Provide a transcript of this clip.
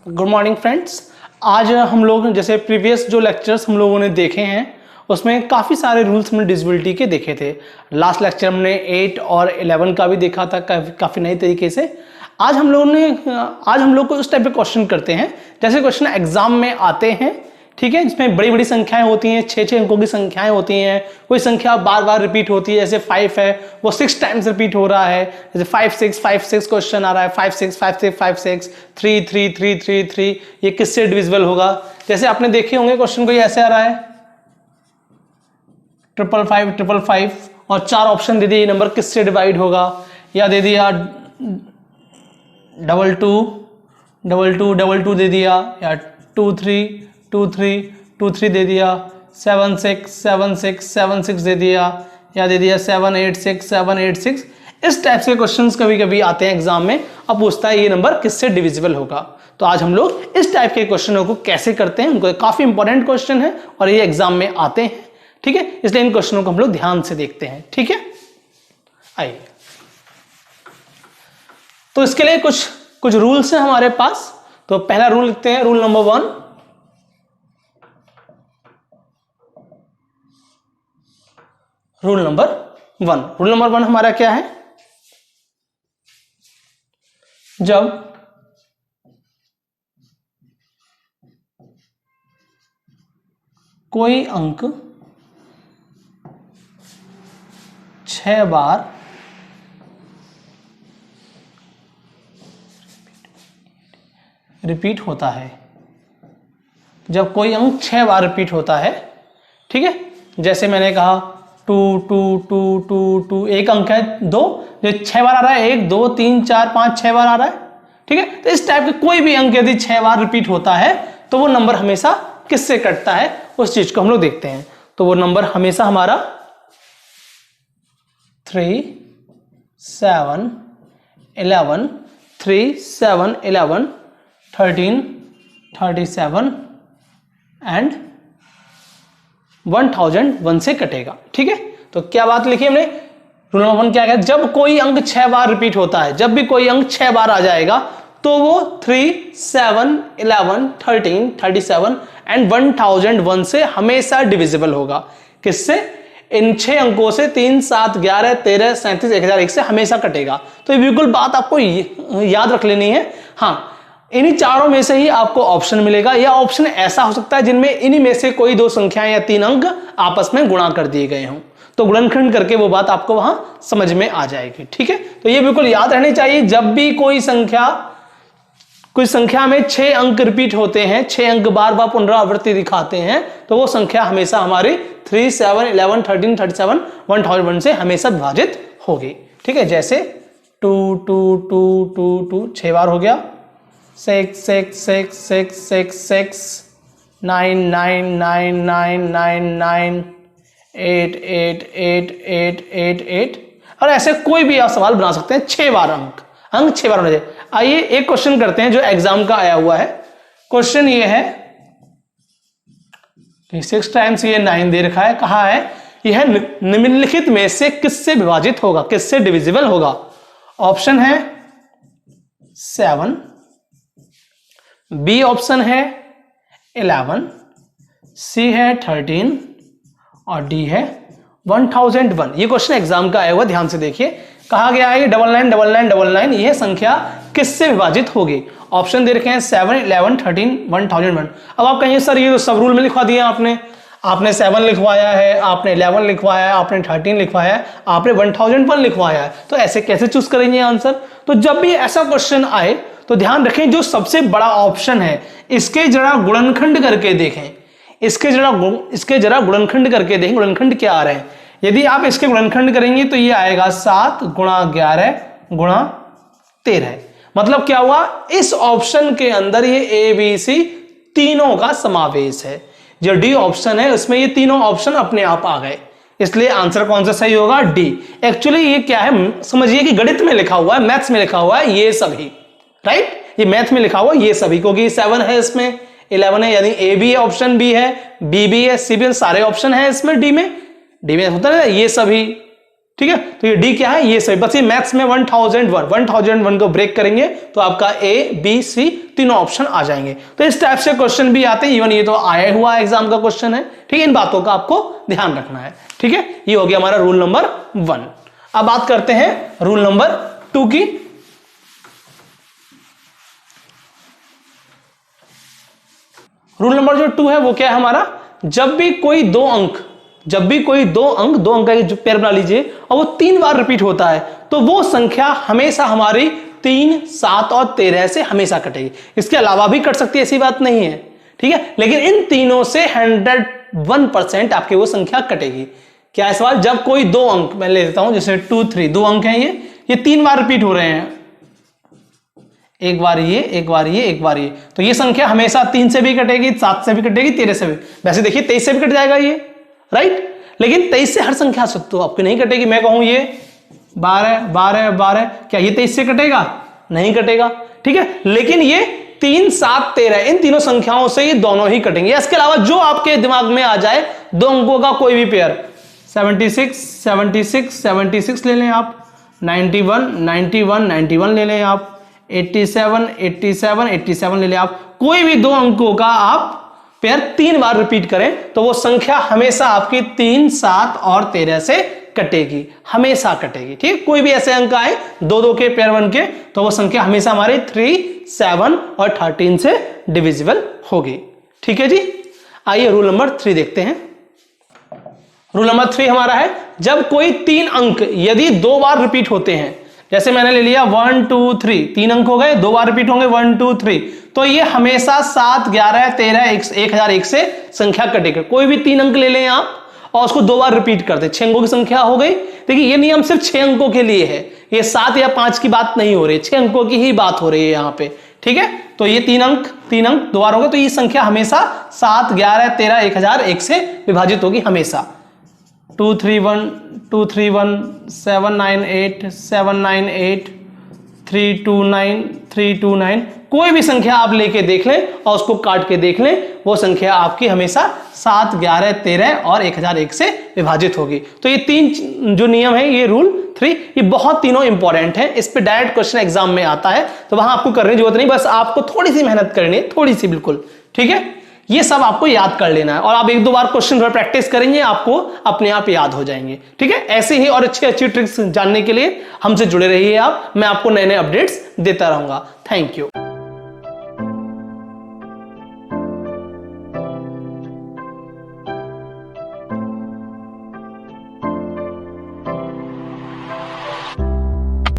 Good morning friends. आज हम लोग जैसे प्रीवियस जो लेक्चर्स हम लोगों ने देखे हैं उसमें काफ़ी सारे रूल्स हमने डिविजिबिलिटी के देखे थे। लास्ट लेक्चर हमने 8 और 11 का भी देखा था काफ़ी नए तरीके से। आज हम लोग को उस टाइप के क्वेश्चन करते हैं जैसे क्वेश्चन एग्जाम में आते हैं, ठीक है, जिसमें बड़ी बड़ी संख्याएं होती हैं, 6 अंकों की संख्याएं होती हैं। कोई संख्या बार बार रिपीट होती है, जैसे 5 है वो 6 टाइम्स रिपीट हो रहा है, जैसे 5 6 क्वेश्चन आ रहा है, 5 6 5 6 5 6 3 3 3 3 3। ये किससे डिविजिबल होगा? जैसे आपने देखे होंगे क्वेश्चन को, ये ऐसे आ रहा है 555 555 और 4 ऑप्शन दे दिए, ये नंबर किससे डिवाइड होगा? या दे दिया 22 22 22 दे दिया, या 2 3 2 3 2 3 दे दिया, 7 6 7 6 7 6 दे दिया, या दे दिया 7 8 6 7 8 6। इस टाइप से क्वेश्चंस कभी कभी आते हैं एग्जाम में। अब पूछता है ये नंबर किससे डिविजिबल होगा। तो आज हम लोग इस टाइप के क्वेश्चनों को कैसे करते हैं, उनको काफी इंपॉर्टेंट क्वेश्चन है और ये एग्जाम में आते हैं, ठीक है, इसलिए इन क्वेश्चनों को हम लोग ध्यान से देखते हैं, ठीक है। आइए, तो इसके लिए कुछ रूल्स हैं हमारे पास। तो पहला रूल लिखते हैं, रूल नंबर 1। रूल नंबर 1 हमारा क्या है? जब कोई अंक 6 बार रिपीट होता है, जब कोई अंक 6 बार रिपीट होता है, ठीक है, जैसे मैंने कहा 2 2 2 2 2, एक अंक है 2 जो 6 बार आ रहा है, 1 2 3 4 5 6 बार आ रहा है, ठीक है। तो इस टाइप के कोई भी अंक यदि 6 बार रिपीट होता है तो वो नंबर हमेशा किससे कटता है, उस चीज को हम लोग देखते हैं। तो वो नंबर हमेशा हमारा 3 7 11 3 7 11 13 37 एंड 1001 से कटेगा, ठीक है। तो क्या बात लिखी हमने? रूल नंबर 1 क्या है? जब कोई अंक 6 बार रिपीट होता है, जब भी कोई अंक 6 बार आ जाएगा तो वो 3 7 11 13 37 एंड 1001 से हमेशा डिविजिबल होगा। किससे? इन 6 अंकों से 3 7 11 13 37 1001 से हमेशा कटेगा। तो ये बिल्कुल बात आपको याद रख लेनी है। हाँ, इन्हीं चारों में से ही आपको ऑप्शन मिलेगा, या ऑप्शन ऐसा हो सकता है जिनमें इन्हीं में से कोई 2 संख्याएं या 3 अंक आपस में गुणा कर दिए गए हों, तो गुणनखंड करके वो बात आपको वहां समझ में आ जाएगी, ठीक है। तो ये बिल्कुल याद रहनी चाहिए, जब भी कोई संख्या में 6 अंक रिपीट होते हैं, 6 अंक बार बार पुनरावृत्ति दिखाते हैं, तो वो संख्या हमेशा हमारी 3 7 11 13 37 1001 से हमेशा विभाजित होगी, ठीक है। जैसे 2 2 2 2 2 6 बार हो गया, 6 6 6 6 6 6 9 9 9 9 9 9 8 8 8 8 8 8, और ऐसे कोई भी आप सवाल बना सकते हैं। 6 बार अंक 6 बार होने चाहिए। आइए एक क्वेश्चन करते हैं जो एग्जाम का आया हुआ है। क्वेश्चन ये है, 6 टाइम्स ये 9 दे रखा है, कहा है यह निम्नलिखित में से किससे विभाजित होगा, किससे डिविजिबल होगा? ऑप्शन है 7, बी ऑप्शन है 11, सी है 13 और डी है 1001। ये क्वेश्चन एग्जाम का आया हुआ, ध्यान से देखिए। कहा गया है 999999 यह संख्या किससे विभाजित होगी? ऑप्शन दे रखे हैं 7 11 13 1001। अब आप कहेंगे सर ये तो सब रूल में लिखवा दिया आपने 7 लिखवाया है, आपने 11 लिखवाया है, आपने 13 लिखवाया है, आपने 1001 लिखवाया है, तो ऐसे कैसे चूज करेंगे आंसर? तो जब भी ऐसा क्वेश्चन आए तो ध्यान रखें जो सबसे बड़ा ऑप्शन है इसके जरा गुणनखंड करके देखें, इसके जरा गुणनखंड करके देखें, गुणनखंड क्या आ रहे हैं। यदि आप इसके गुणनखंड करेंगे तो ये आएगा 7 गुणा 11 गुणा 13। मतलब क्या हुआ? इस ऑप्शन के अंदर ये ए बी सी तीनों का समावेश है। जो डी ऑप्शन है उसमें ये तीनों ऑप्शन अपने आप आ गए, इसलिए आंसर कौन सा सही होगा? डी। एक्चुअली ये क्या है समझिए कि गणित में लिखा हुआ है, मैथ्स में लिखा हुआ है ये सभी, राइट, ये मैथ में लिखा हुआ ये सभी, क्योंकि 7 है इसमें, 11 है, यानी ए भी है, ऑप्शन बी है, बी भी है, सी भी है, सारे ऑप्शन है इसमें। डी में होता है ये सभी, ठीक है, तो ये डी क्या है, ये सही। बस ये मैथ्स में 1001 को ब्रेक करेंगे तो आपका ए बी सी तीनों ऑप्शन आ जाएंगे। तो इस टाइप से क्वेश्चन भी आते हैं, इवन ये तो आया हुआ एग्जाम का क्वेश्चन है। ठीक है, इन बातों का आपको ध्यान रखना है। ठीक है, ये हो गया हमारा रूल नंबर 1। अब बात करते हैं रूल नंबर 2 की। रूल नंबर जो 2 है वो क्या है हमारा, जब भी कोई दो अंक का जो पेयर बना लीजिए और वो 3 बार रिपीट होता है तो वो संख्या हमेशा हमारी 3, 7 और 13 से हमेशा कटेगी। इसके अलावा भी कट सकती है, ऐसी बात नहीं है। ठीक है, लेकिन इन तीनों से 101% आपकी वो संख्या कटेगी। क्या है सवाल, जब कोई दो अंक, मैं ले लेता हूं जैसे 2, 3, 2 अंक हैं, ये 3 बार रिपीट हो रहे हैं, एक बार ये, एक बार ये, एक बार ये, तो ये संख्या हमेशा 3 से भी कटेगी, 7 से भी कटेगी, 13 से भी। वैसे देखिए 23 से भी कट जाएगा ये, राइट, लेकिन 23 से हर संख्या से तो आपकी नहीं कटेगी। मैं कहूं ये 12, 12, 12, क्या ये 23 से कटेगा? नहीं कटेगा। ठीक है, लेकिन ये 3, 7, 13 इन तीनों संख्याओं से ये दोनों ही कटेंगे। इसके अलावा जो आपके दिमाग में आ जाए दो अंकों का कोई भी पेयर, 76, 76, 76 ले लें आप, 91, 91, 91 ले लें आप, 87, 87, 87 ले लें आप, कोई भी दो अंकों का आप पेयर 3 बार रिपीट करें तो वो संख्या हमेशा आपकी 3, 7 और 13 से कटेगी, हमेशा कटेगी। ठीक, कोई भी ऐसे अंक आए 2-2 के पेयर बन के तो वो संख्या हमेशा हमारी 3, 7 और 13 से डिविजिबल होगी। ठीक है जी, आइए रूल नंबर 3 देखते हैं। रूल नंबर 3 हमारा है, जब कोई 3 अंक यदि 2 बार रिपीट होते हैं, जैसे मैंने ले लिया 1, 2, 3, 3 अंक हो गए, 2 बार रिपीट होंगे 1, 2, 3, तो ये हमेशा 7, 11, 13, 1001 से संख्या कटेगी। कोई भी 3 अंक ले लें आप और उसको 2 बार रिपीट कर दे, 6 अंकों की संख्या हो गई। देखिए ये नियम सिर्फ 6 अंकों के लिए है, ये 7 या 5 की बात नहीं हो रही है, 6 अंकों की ही बात हो रही है यहाँ पे। ठीक है, तो ये 3 अंक 2 बार हो गए, तो ये संख्या हमेशा 7, 11, 13, 1001 से विभाजित होगी हमेशा। 231, 231, 798, 798, 329, 329, कोई भी संख्या आप लेके देख लें और उसको काट के देख लें, वो संख्या आपकी हमेशा 7, 11, 13 और 1001 से विभाजित होगी। तो ये 3 जो नियम है, ये रूल 3, ये बहुत तीनों इंपॉर्टेंट है। इस पे डायरेक्ट क्वेश्चन एग्जाम में आता है, तो वहां आपको करने की जरूरत नहीं, बस आपको थोड़ी सी मेहनत करनी है, थोड़ी सी बिल्कुल। ठीक है, ये सब आपको याद कर लेना है और आप 1-2 बार क्वेश्चन पर प्रैक्टिस करेंगे, आपको अपने आप याद हो जाएंगे। ठीक है, ऐसे ही और अच्छी ट्रिक्स जानने के लिए हमसे जुड़े रहिए आप, मैं आपको नए नए अपडेट्स देता रहूंगा। Thank you.